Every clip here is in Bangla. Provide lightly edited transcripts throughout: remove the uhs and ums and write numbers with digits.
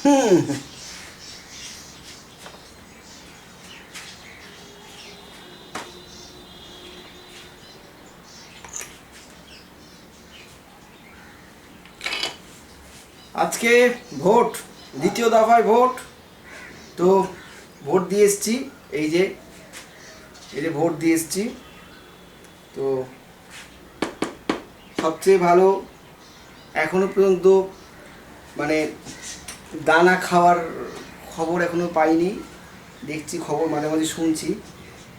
হুম। আজকে ভোট, দ্বিতীয় দফায় ভোট। তো ভোট দিয়ে এসছি। এই যে এই যে ভোট দিয়ে এসছি। তো সবচেয়ে ভালো এখনো পর্যন্ত মানে দানা খাওয়ার খবর এখনো পাইনি। দেখছি খবর মাঝে মাঝে শুনছি।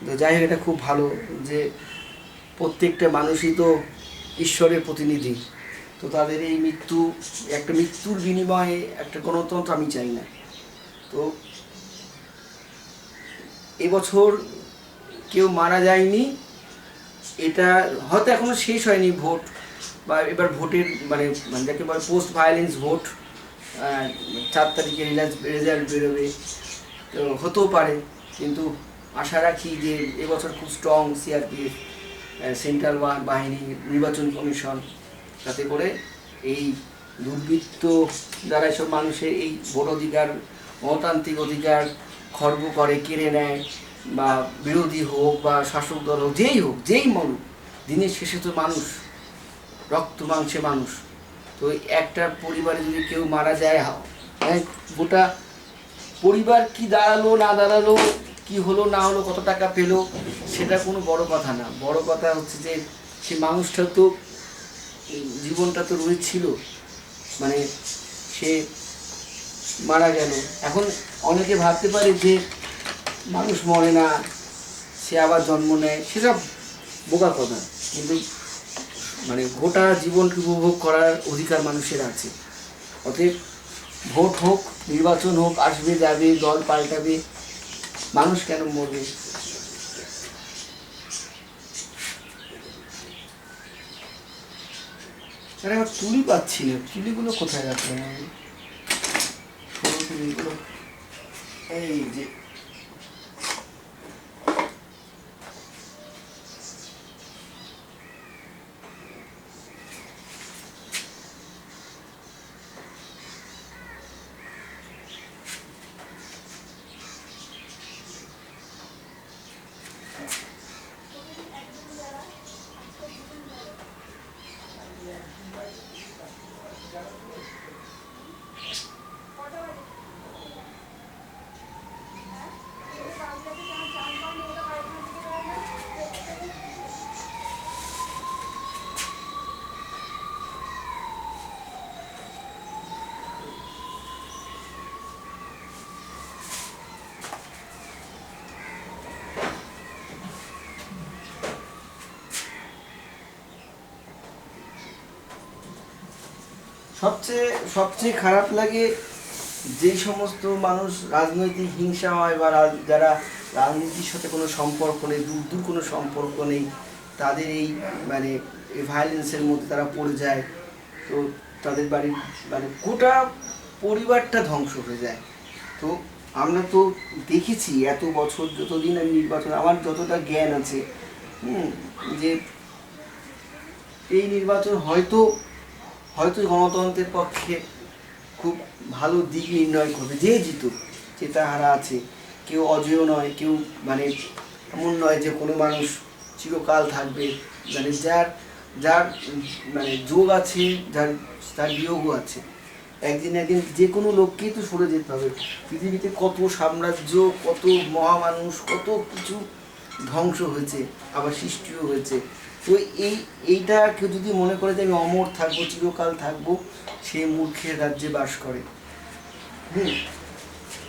তো যাই হোক, এটা খুব ভালো যে প্রত্যেকটা মানুষই তো ঈশ্বরের প্রতিনিধি। তো তাদের এই মৃত্যু, একটা মৃত্যুর বিনিময়ে একটা গণতন্ত্র আমি চাই না। তো এবছর কেউ মারা যায়নি, এটা হয়তো এখনো শেষ হয়নি ভোট, বা এবার ভোটের মানে মানে যাকে বলে পোস্ট ভায়োলেন্স ভোট। 4 তারিখে রেজাল্ট বেরোবে, তো হতেও পারে। কিন্তু আশা রাখি যে এবছর খুব স্ট্রং সিআরপিএফ, সেন্ট্রাল বাহিনী, নির্বাচন কমিশন, যাতে করে এই দুর্বৃত্ত যারা এসব মানুষের এই ভোট অধিকার, গণতান্ত্রিক অধিকার খর্ব করে, কেড়ে নেয়, বা বিরোধী হোক বা শাসক দল হোক, যেই মরুক, দিনের শেষে তো মানুষ, রক্ত মাংসে মানুষ। তো একটা পরিবারে যদি কেউ মারা যায়, হ্যাঁ, গোটা পরিবার কি দাঁড়ালো না দাঁড়ালো, কি হলো না হলো, কত টাকা পেলো, সেটা কোনো বড় কথা না। বড় কথা হচ্ছে যে সে মানুষটা তো জীবনটা তো রয়েছিল, মানে সে মারা গেল। এখন অনেকে ভাবতে পারে যে মানুষ মরে না, সে আবার জন্ম নেয়, সেসব বোকা কথা। কিন্তু মানে গোটা জীবনকে উপভোগ করার অধিকার মানুষের আছে। অতএব ভোট হোক, নির্বাচন হোক, আসবে যাবে, দল পাল্টাবে, মানুষ কেন মরবে? আরে আমার তুলি পাচ্ছি না, তুলিগুলো কোথায় রাখলাম আমি? ছোটো তুলিগুলো এই যে। সবচেয়ে সবচেয়ে খারাপ লাগে যেই সমস্ত মানুষ রাজনৈতিক হিংসা হয়, বা যারা রাজনীতির সাথে কোনো সম্পর্ক নেই, দূর দূর কোনো সম্পর্ক নেই, তাদের এই মানে এই ভায়োলেন্সের মধ্যে তারা পড়ে যায়। তো তাদের বাড়ির মানে গোটা পরিবারটা ধ্বংস হয়ে যায়। তো আমরা তো দেখেছি এত বছর, যতদিন আমি নির্বাচন, আমার যতটা জ্ঞান আছে, যে এই নির্বাচন হয়তো হয়তো গণতন্ত্রের পক্ষে খুব ভালো দিক নির্ণয় করবে। যে জিতুক, জেতাহারা আছে, কেউ অজেয় নয়, কেউ মানে এমন নয় যে কোনো মানুষ চিরকাল থাকবে। মানে যার যার মানে যোগ আছে, যার তার বিয়োগও আছে। একদিন একদিন যে কোনো লোককেই তো সরে যেতে হবে। পৃথিবীতে কত সাম্রাজ্য, কত মহামানুষ, কত কিছু ধ্বংস হয়েছে, আবার সৃষ্টিও হয়েছে। তো এইটা কেউ যদি মনে করে যে আমি অমর থাকবো, চিরকাল থাকবো, সে মূর্খের রাজ্যে বাস করে।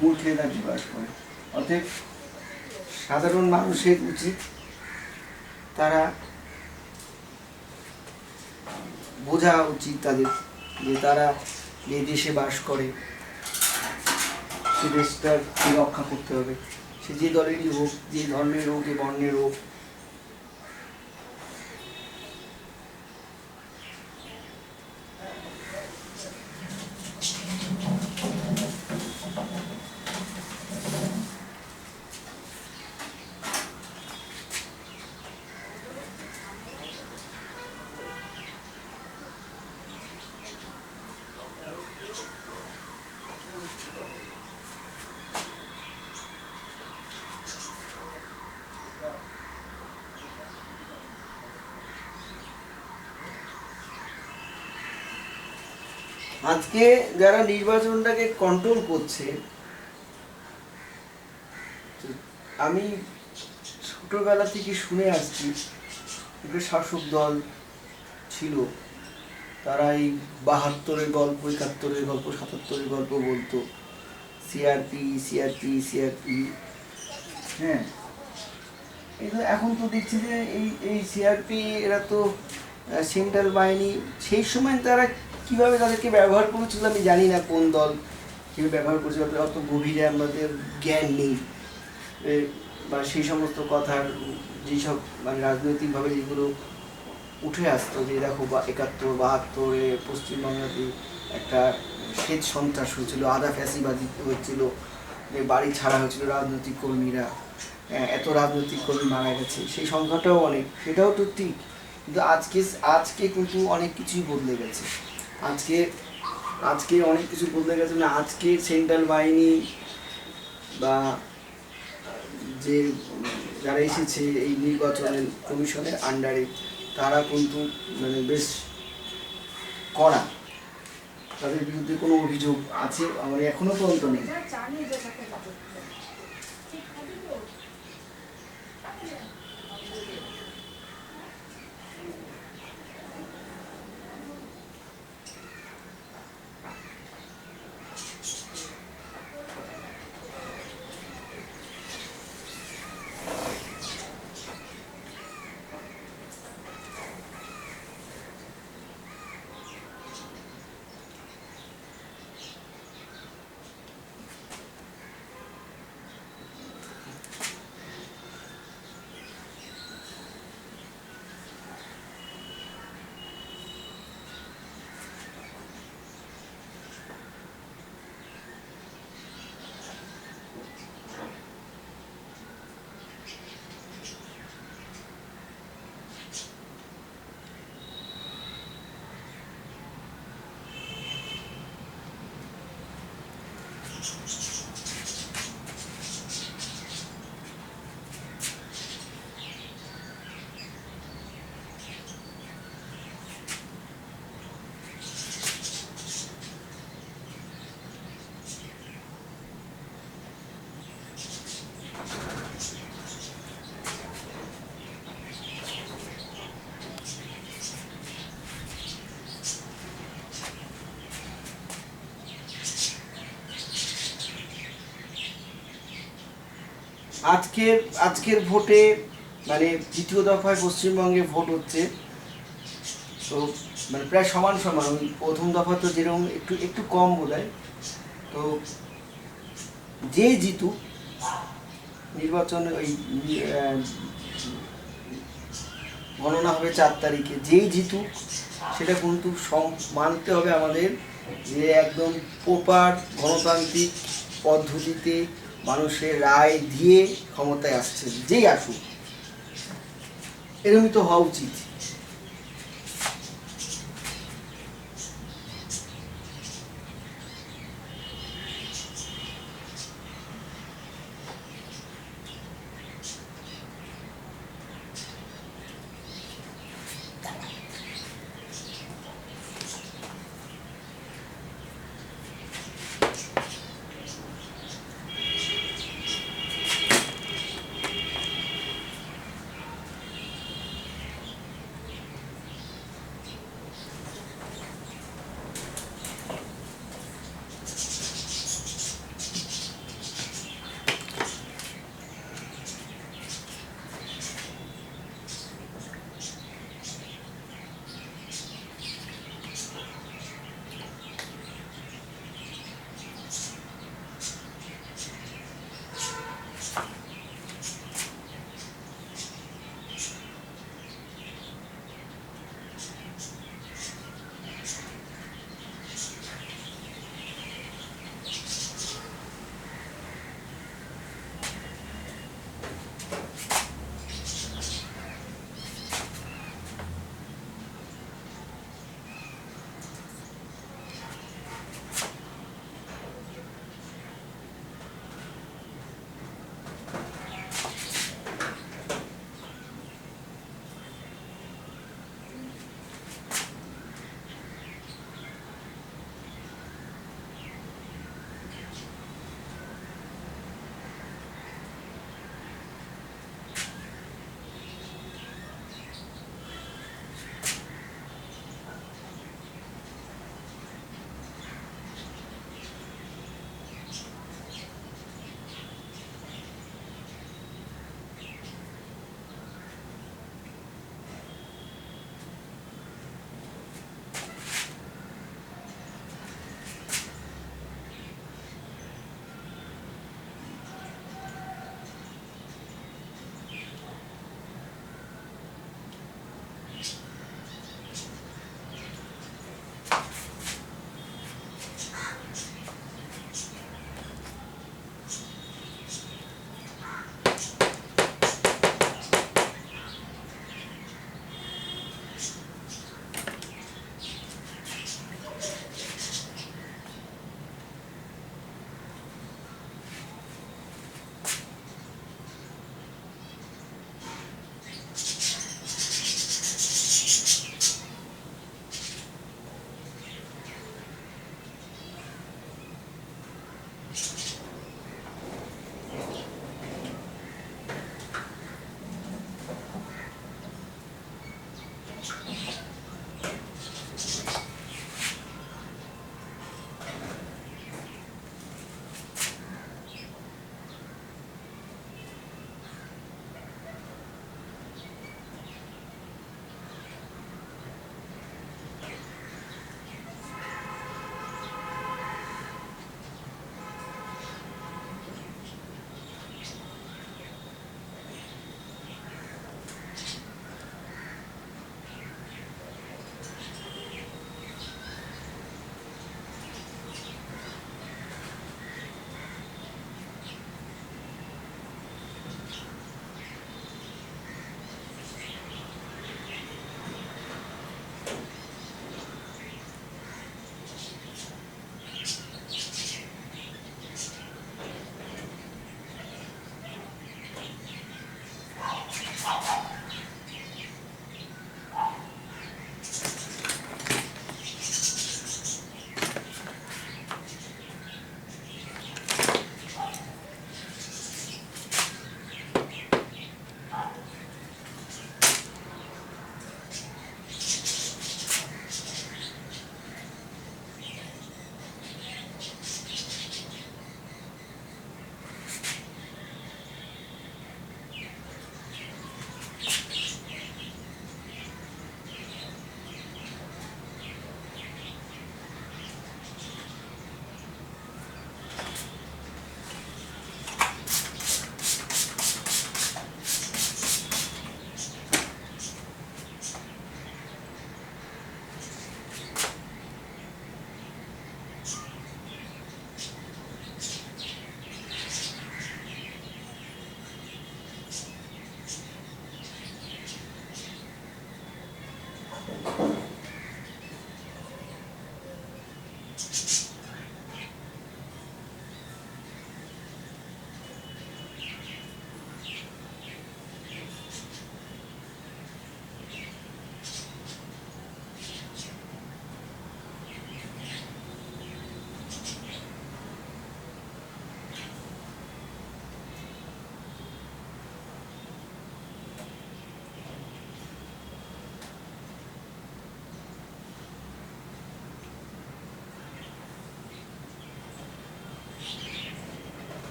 মূর্খের রাজ্যে বাস করে। অতএব সাধারণ মানুষের উচিত তারা বোঝা উচিত তাদের, যে তারা যে দেশে বাস করে সে দেশটার রক্ষা করতে হবে। সে যে দলেরই হোক, যে ধর্মের হোক, যে বর্ণের হোক। আজকে যারা নির্বাচনটাকে কন্ট্রোল করছে, আমি ছোটবেলা থেকে শুনে আসছি একটা শাসক দল ছিল, তারা এই 72-এর গল্প, 71-এর গল্প, 77-এর গল্প বলতো, সিআরপি সিআরপি সিআরপি। হ্যাঁ, এখন তো দেখছি যে এই এই সিআরপি এরা তো সেন্ট্রাল বাহিনী, সেই সময় তারা কিভাবে তাদেরকে ব্যবহার করেছিল আমি জানি না, কোন দল কীভাবে ব্যবহার করেছিল অত গভীরে আমাদের জ্ঞান নেই। বা সেই সমস্ত কথার যেসব মানে রাজনৈতিকভাবে যেগুলো উঠে আসতো, যে দেখো 71-72-এ পশ্চিমবাংলাতে একটা সেচ সন্ত্রাস হয়েছিল, আধা ফ্যাসিবাদী হয়েছিল, বাড়ি ছাড়া হয়েছিল রাজনৈতিক কর্মীরা, এত রাজনৈতিক কর্মী মারা গেছে, সেই সংখ্যাটাও অনেক, সেটাও তো ঠিক। কিন্তু আজকে কিন্তু অনেক কিছুই বদলে গেছে। আজকে আজকে অনেক কিছু বদলে গেছে না। আজকে সেন্ট্রাল বাহিনী বা যে যারা এসেছে এই নির্বাচনের কমিশনের আন্ডারে, তারা কিন্তু মানে বেশ কড়া, তাদের বিরুদ্ধে কোনো অভিযোগ আছে আমার এখনো পর্যন্ত নেই। আজকের ভোটে মানে দ্বিতীয় দফায় পশ্চিমবঙ্গে ভোট হচ্ছে, তো মানে প্রায় সমান সমান। ওই প্রথম দফা তো যেরকম একটু একটু কম বোধহয়। তো যে জিতুক নির্বাচন, ওই গণনা হবে 4 তারিখে, যেই জিতুক সেটা কিন্তু মানতে হবে আমাদের যে একদম প্রপার গণতান্ত্রিক পদ্ধতিতে মানুষের রায় দিয়ে ক্ষমতায় আসছে, যেই আসুক, এরকমই তো হওয়া উচিত।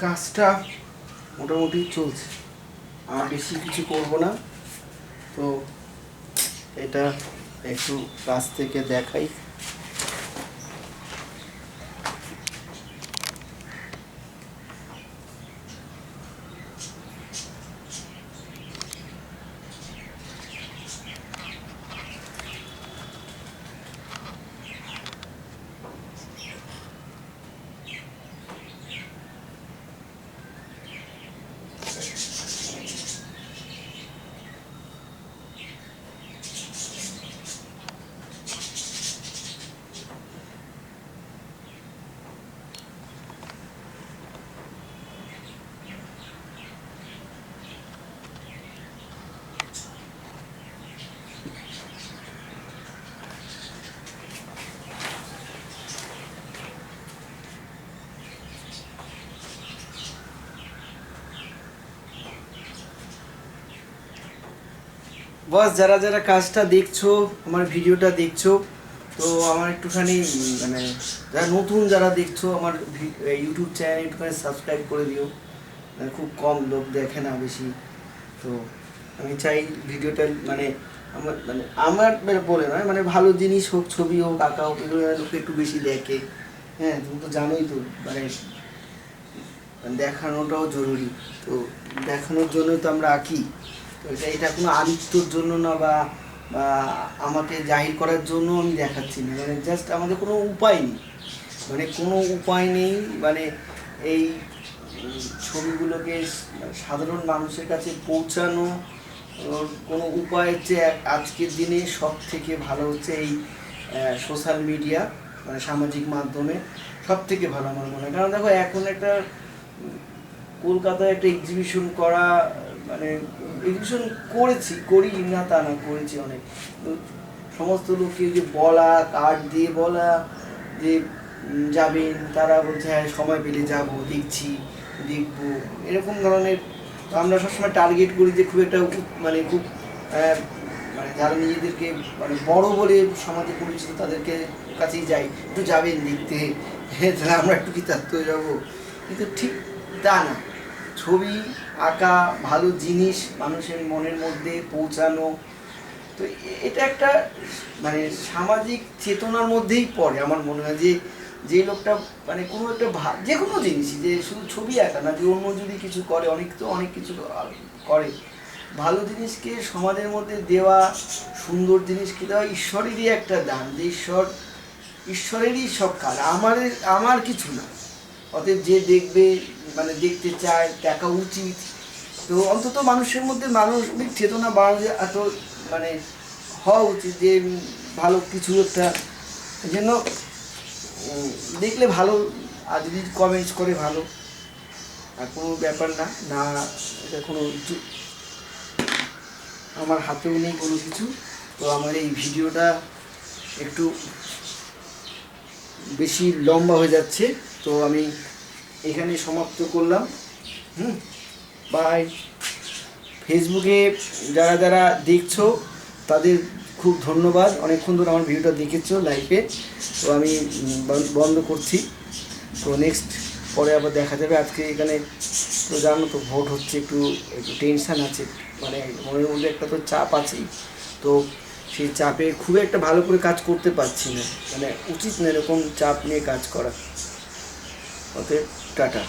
কাজটা মোটামুটি চলছে, আর বেশি কিছু করব না। তো এটা একটু কাছ থেকে দেখাই। বস, যারা যারা কাজটা দেখছো, আমার ভিডিওটা দেখছো, তো আমার একটুখানি মানে যারা নতুন যারা দেখছো আমার ইউটিউব চ্যানেল একটুখানি সাবস্ক্রাইব করে দিও। খুব কম লোক দেখে না বেশি, তো আমি চাই ভিডিওটা মানে আমার বলে নয়, মানে ভালো জিনিস হোক, ছবি হোক, আঁকা হোক, এগুলো লোকে একটু বেশি দেখে। হ্যাঁ, তুমি তো জানোই তো, মানে দেখানোটাও জরুরি। তো দেখানোর জন্যই তো আমরা আঁকি। তো এটা কোনো আদিত্যর জন্য না, বা আমাকে জাহির করার জন্য আমি দেখাচ্ছি না, মানে জাস্ট আমাদের কোনো উপায় নেই, মানে এই ছবিগুলোকে সাধারণ মানুষের কাছে পৌঁছানো কোনো উপায় হচ্ছে আজকের দিনে সব থেকে ভালো হচ্ছে এই সোশ্যাল মিডিয়া, মানে সামাজিক মাধ্যমে সব থেকে ভালো আমার মনে হয়। কারণ দেখো, এখন একটা কলকাতায় একটা এক্সিবিশন করা, মানে এক্সিবিশন করি না তা না, করেছি অনেক। সমস্ত লোককে যে বলা, কার্ড দিয়ে বলা যে যাবেন, তারা বলছে হ্যাঁ সময় পেলে যাবো, দেখবো, এরকম ধরনের। তো আমরা সবসময় টার্গেট করি যে খুব একটা মানে খুব মানে যারা নিজেদেরকে মানে বড় বলে সমাজে পরিচিত তাদেরকে কাছেই যাই, একটু যাবেন দেখতে, হ্যাঁ তাহলে আমরা একটু কি তাত্ত্ব যাবো, কিন্তু ঠিক তা না। ছবি আঁকা, ভালো জিনিস মানুষের মনের মধ্যে পৌঁছানো, তো এটা একটা মানে সামাজিক চেতনার মধ্যেই পড়ে আমার মনে হয়। যে লোকটা মানে কোনো একটা যে কোনো জিনিসই, যে শুধু ছবি আঁকা না, যে অন্য যদি কিছু করে, অনেক কিছু করে, ভালো জিনিসকে সমাজের মধ্যে দেওয়া, সুন্দর জিনিসকে দেওয়া ঈশ্বরেরই একটা দান, যে ঈশ্বরেরই সব কাজ, আমার কিছু না। অতএব যে দেখবে, মানে দেখতে চায়, দেখা উচিত। তো অন্তত মানুষের মধ্যে মানবিক চেতনা বাড়ানো এত মানে হওয়া উচিত, যে ভালো কিছু একটা যেন দেখলে ভালো, আর যদি কমেন্টস করে ভালো, আর কোনো ব্যাপার না। এটা কোনো আমার হাতেও নেই কোনো কিছু। তো আমার এই ভিডিওটা একটু বেশি লম্বা হয়ে যাচ্ছে, তো আমি এখানে সমাপ্ত করলাম। বাই। ফেসবুকে যারা যারা দেখছো তাদের খুব ধন্যবাদ, অনেকক্ষণ ধরে আমার ভিডিওটা দেখেছো লাইভে। তো আমি বন্ধ করছি, তো নেক্সট পরে আবার দেখা যাবে। আজকে এখানে তো জানো তো ভোট হচ্ছে, একটু টেনশান আছে, মানে মনের মধ্যে একটা তো চাপ আছেই। তো সেই চাপে খুব একটা ভালো করে কাজ করতে পারছি না, মানে উচিত না এরকম চাপ নিয়ে কাজ করা। ওকে, টাটা।